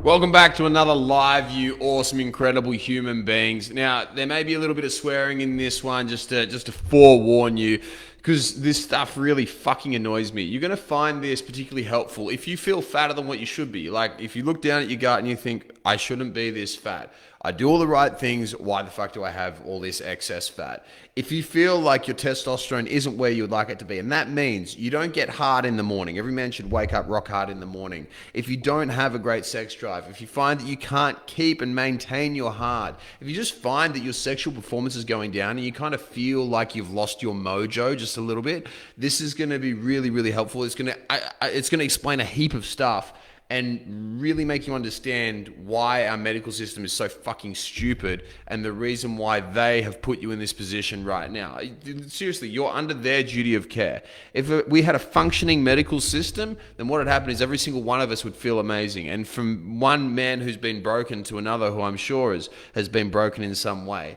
Welcome back to another live, you awesome, incredible human beings. Now, there may be a little bit of swearing in this one, just to forewarn you, because this stuff really fucking annoys me. You're going to find this particularly helpful if you feel fatter than what you should be. Like, if you look down at your gut and you think, I shouldn't be this fat. I do all the right things. Why the fuck do I have all this excess fat? If you feel like your testosterone isn't where you would like it to be, and that means you don't get hard in the morning. Every man should wake up rock hard in the morning. If you don't have a great sex drive, if you find that you can't keep and maintain your hard, if you just find that your sexual performance is going down and you kind of feel like you've lost your mojo just a little bit, this is going to be really, really helpful. It's going to explain a heap of stuff and really make you understand why our medical system is so fucking stupid and the reason why they have put you in this position right now. Seriously, you're under their duty of care. If we had a functioning medical system, then what would happen is every single one of us would feel amazing. And from one man who's been broken to another who I'm sure has been broken in some way.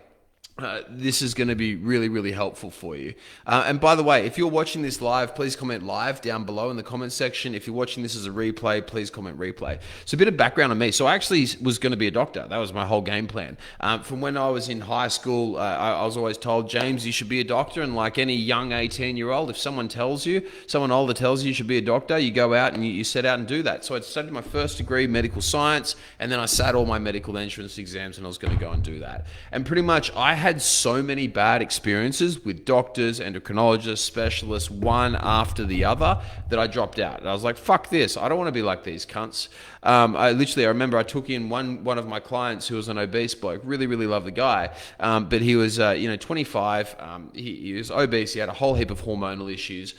This is going to be really, really helpful for you. And by the way, if you're watching this live, please comment live down below in the comment section. If you're watching this as a replay, please comment replay. So a bit of background on me. So I actually was going to be a doctor. That was my whole game plan. From when I was in high school, I was always told, James, you should be a doctor. And like any young 18-year-old, if someone older tells you should be a doctor, you go out and you set out and do that. So I studied my first degree, medical science, and then I sat all my medical entrance exams and I was going to go and do that. And pretty much I had so many bad experiences with doctors, endocrinologists, specialists, one after the other, that I dropped out. And I was like, fuck this. I don't want to be like these cunts. I remember I took in one of my clients who was an obese bloke. Really, really loved the guy. But he was, 25. He was obese. He had a whole heap of hormonal issues,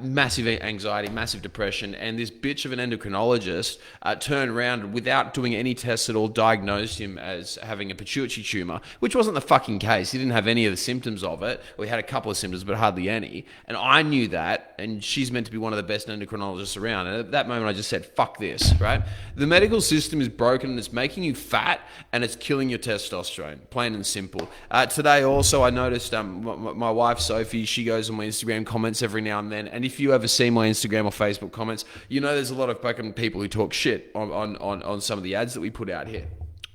massive anxiety, massive depression. And this bitch of an endocrinologist turned around without doing any tests at all, diagnosed him as having a pituitary tumor, which wasn't the fucking case. He didn't have any of the symptoms of it. Well, he had a couple of symptoms, but hardly any. And I knew that, and she's meant to be one of the best endocrinologists around. And at that moment, I just said, fuck this, right? The medical system is broken, and it's making you fat, and it's killing your testosterone, plain and simple. Today, also, I noticed my wife, Sophie, she goes on my Instagram comments every now and then. And if you ever see my Instagram or Facebook comments, you know there's a lot of fucking people who talk shit on some of the ads that we put out here.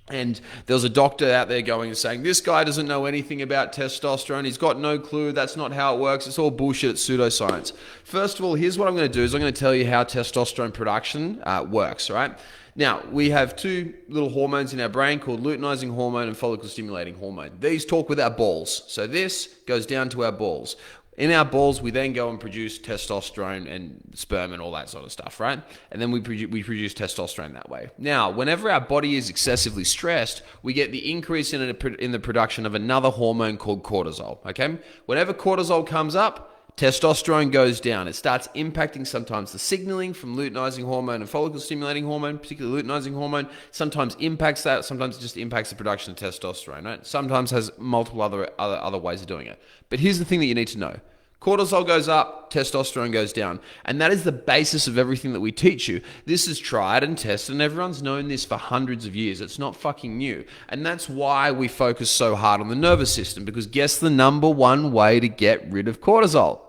And there was a doctor out there going and saying, this guy doesn't know anything about testosterone. He's got no clue. That's not how it works. It's all bullshit. It's pseudoscience. First of all, here's what I'm going to do is I'm going to tell you how testosterone production works, right? Now, we have two little hormones in our brain called luteinizing hormone and follicle stimulating hormone. These talk with our balls. So this goes down to our balls. In our balls, we then go and produce testosterone and sperm and all that sort of stuff, right? And then we produce testosterone that way. Now, whenever our body is excessively stressed, we get the increase in the production of another hormone called cortisol, okay? Whenever cortisol comes up, testosterone goes down. It starts impacting sometimes the signaling from luteinizing hormone and follicle stimulating hormone, particularly luteinizing hormone. Sometimes impacts that. Sometimes it just impacts the production of testosterone, right? Sometimes has multiple other ways of doing it. But here's the thing that you need to know. Cortisol goes up, testosterone goes down. And that is the basis of everything that we teach you. This is tried and tested, and everyone's known this for hundreds of years. It's not fucking new. And that's why we focus so hard on the nervous system, because guess the number one way to get rid of cortisol?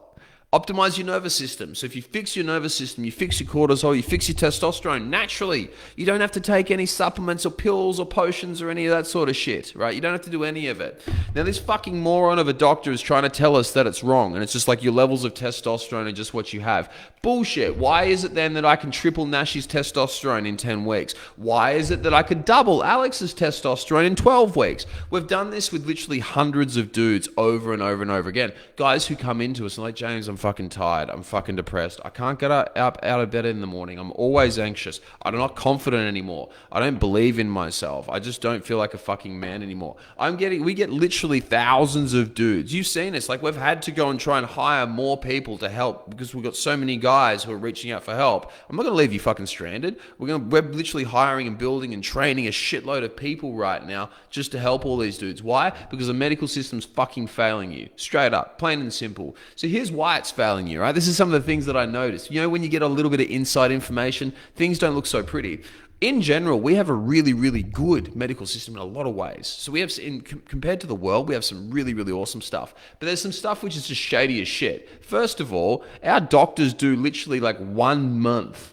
Optimize your nervous system. So if you fix your nervous system, you fix your cortisol, you fix your testosterone naturally. You don't have to take any supplements or pills or potions or any of that sort of shit, right? You don't have to do any of it. Now, this fucking moron of a doctor is trying to tell us that it's wrong, and it's just like your levels of testosterone are just what you have. Bullshit. Why is it then that I can triple Nash's testosterone in 10 weeks? Why is it that I could double Alex's testosterone in 12 weeks? We've done this with literally hundreds of dudes over and over and over again. Guys who come into us and like, James, I'm fucking tired. I'm fucking depressed. I can't get up out of bed in the morning. I'm always anxious. I'm not confident anymore. I don't believe in myself. I just don't feel like a fucking man anymore. We get literally thousands of dudes. You've seen this. Like, we've had to go and try and hire more people to help because we've got so many guys who are reaching out for help. I'm not going to leave you fucking stranded. We're literally hiring and building and training a shitload of people right now just to help all these dudes. Why? Because the medical system's fucking failing you. Straight up. Plain and simple. So here's why it's failing you, right? This is some of the things that I noticed. You know, when you get a little bit of inside information, things don't look so pretty. In general, we have a really, really good medical system in a lot of ways. So we have, compared to the world, we have some really, really awesome stuff. But there's some stuff which is just shady as shit. First of all, our doctors do literally like 1 month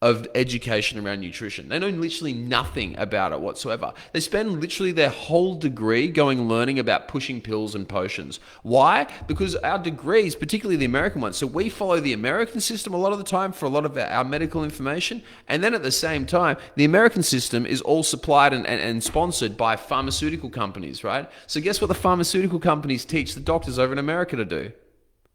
of education around nutrition. They know literally nothing about it whatsoever. They spend literally their whole degree learning about pushing pills and potions. Why? Because our degrees, particularly the American ones, so we follow the American system a lot of the time for a lot of our medical information, and then at the same time, the American system is all supplied and sponsored by pharmaceutical companies, right? So guess what the pharmaceutical companies teach the doctors over in America to do,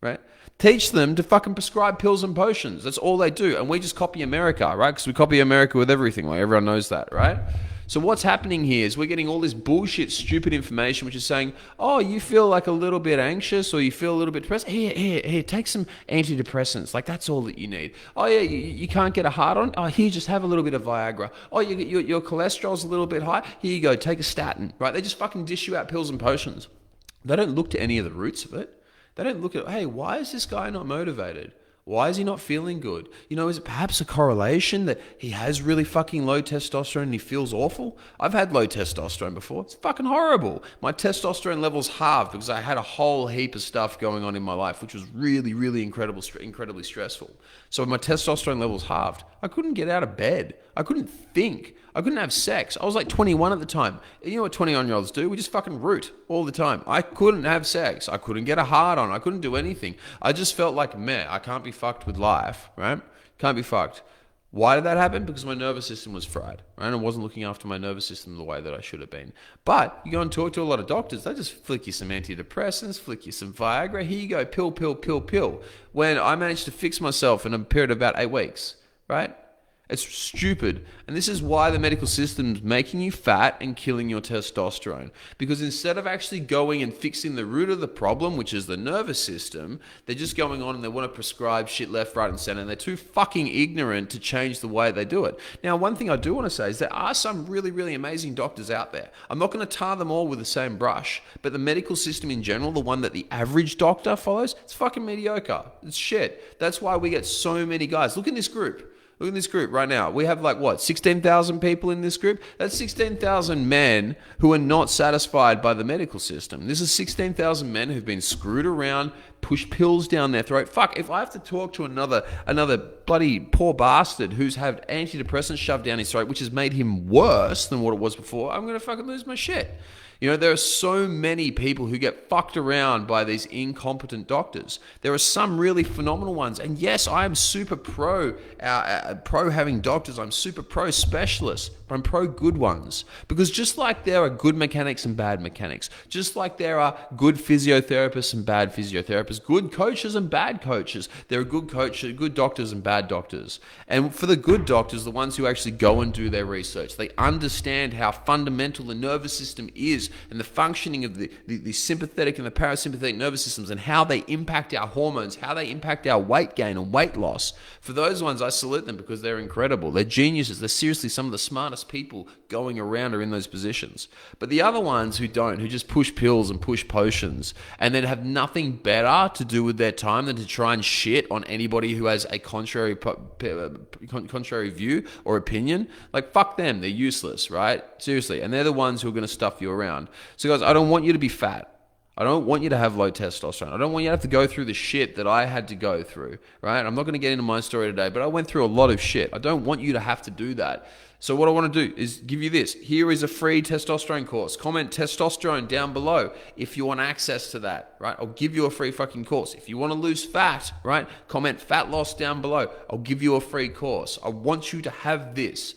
right? Teach them to fucking prescribe pills and potions. That's all they do. And we just copy America, right? Because we copy America with everything. Like, everyone knows that, right? So what's happening here is we're getting all this bullshit, stupid information, which is saying, oh, you feel like a little bit anxious or you feel a little bit depressed. Here, take some antidepressants. Like, that's all that you need. Oh, yeah, you can't get a heart on? Oh, here, just have a little bit of Viagra. Oh, your cholesterol's a little bit high. Here you go, take a statin, right? They just fucking dish you out pills and potions. They don't look to any of the roots of it. They don't look at, hey, why is this guy not motivated? Why is he not feeling good? Is it perhaps a correlation that he has really fucking low testosterone and he feels awful? I've had low testosterone before. It's fucking horrible. My testosterone levels halved because I had a whole heap of stuff going on in my life, which was really, really incredibly stressful. So my testosterone levels halved. I couldn't get out of bed. I couldn't think. I couldn't have sex. I was like 21 at the time. You know what 21-year-olds do? We just fucking root all the time. I couldn't have sex. I couldn't get a hard on. I couldn't do anything. I just felt like, meh, I can't be fucked with life, right? Can't be fucked. Why did that happen? Because my nervous system was fried, right? I wasn't looking after my nervous system the way that I should have been. But you go and talk to a lot of doctors, they just flick you some antidepressants, flick you some Viagra. Here you go, pill. When I managed to fix myself in a period of about 8 weeks, right? It's stupid. And this is why the medical system's making you fat and killing your testosterone. Because instead of actually going and fixing the root of the problem, which is the nervous system, they're just going on and they want to prescribe shit left, right, and center. And they're too fucking ignorant to change the way they do it. Now, one thing I do want to say is there are some really, really amazing doctors out there. I'm not going to tar them all with the same brush, but the medical system in general, the one that the average doctor follows, it's fucking mediocre. It's shit. That's why we get so many guys. Look in this group. Look at this group right now. We have 16,000 people in this group? That's 16,000 men who are not satisfied by the medical system. This is 16,000 men who've been screwed around, pushed pills down their throat. Fuck, if I have to talk to another bloody poor bastard who's had antidepressants shoved down his throat, which has made him worse than what it was before, I'm going to fucking lose my shit. There are so many people who get fucked around by these incompetent doctors. There are some really phenomenal ones. And yes, I am super pro having doctors. I'm super pro specialists. But I'm pro good ones. Because just like there are good mechanics and bad mechanics, just like there are good physiotherapists and bad physiotherapists, good coaches and bad coaches, there are good doctors and bad doctors. And for the good doctors, the ones who actually go and do their research, they understand how fundamental the nervous system is and the functioning of the sympathetic and the parasympathetic nervous systems and how they impact our hormones, how they impact our weight gain and weight loss. For those ones, I salute them because they're incredible. They're geniuses. They're seriously some of the smartest people going around are in those positions. But the other ones who don't, who just push pills and push potions and then have nothing better to do with their time than to try and shit on anybody who has a contrary view or opinion, fuck them. They're useless, right? Seriously. And they're the ones who are going to stuff you around. So guys, I don't want you to be fat. I don't want you to have low testosterone. I don't want you to have to go through the shit that I had to go through, right? I'm not going to get into my story today, but I went through a lot of shit. I don't want you to have to do that. So what I want to do is give you this. Here is a free testosterone course. Comment testosterone down below if you want access to that, right? I'll give you a free fucking course. If you want to lose fat, right? Comment fat loss down below. I'll give you a free course. I want you to have this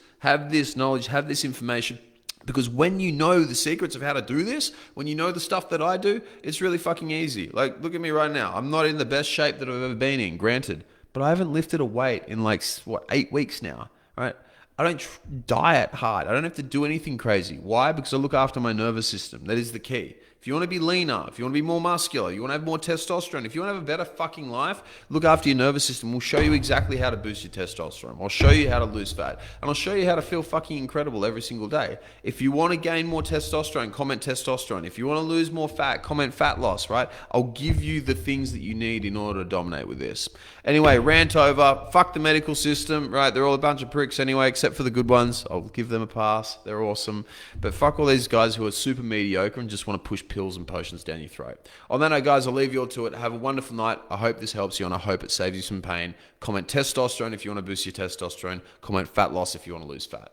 knowledge, have this information. Because when you know the secrets of how to do this, when you know the stuff that I do, it's really fucking easy. Look at me right now. I'm not in the best shape that I've ever been in, granted. But I haven't lifted a weight in 8 weeks now, right? I don't diet hard. I don't have to do anything crazy. Why? Because I look after my nervous system. That is the key. If you want to be leaner, if you want to be more muscular, you want to have more testosterone, if you want to have a better fucking life, look after your nervous system. We'll show you exactly how to boost your testosterone. I'll show you how to lose fat. And I'll show you how to feel fucking incredible every single day. If you want to gain more testosterone, comment testosterone. If you want to lose more fat, comment fat loss, right? I'll give you the things that you need in order to dominate with this. Anyway, rant over. Fuck the medical system, right? They're all a bunch of pricks anyway, except for the good ones. I'll give them a pass. They're awesome. But fuck all these guys who are super mediocre and just want to push pills and potions down your throat. On that note, guys, I'll leave you all to it. Have a wonderful night. I hope this helps you, and I hope it saves you some pain. Comment testosterone if you want to boost your testosterone. Comment fat loss if you want to lose fat.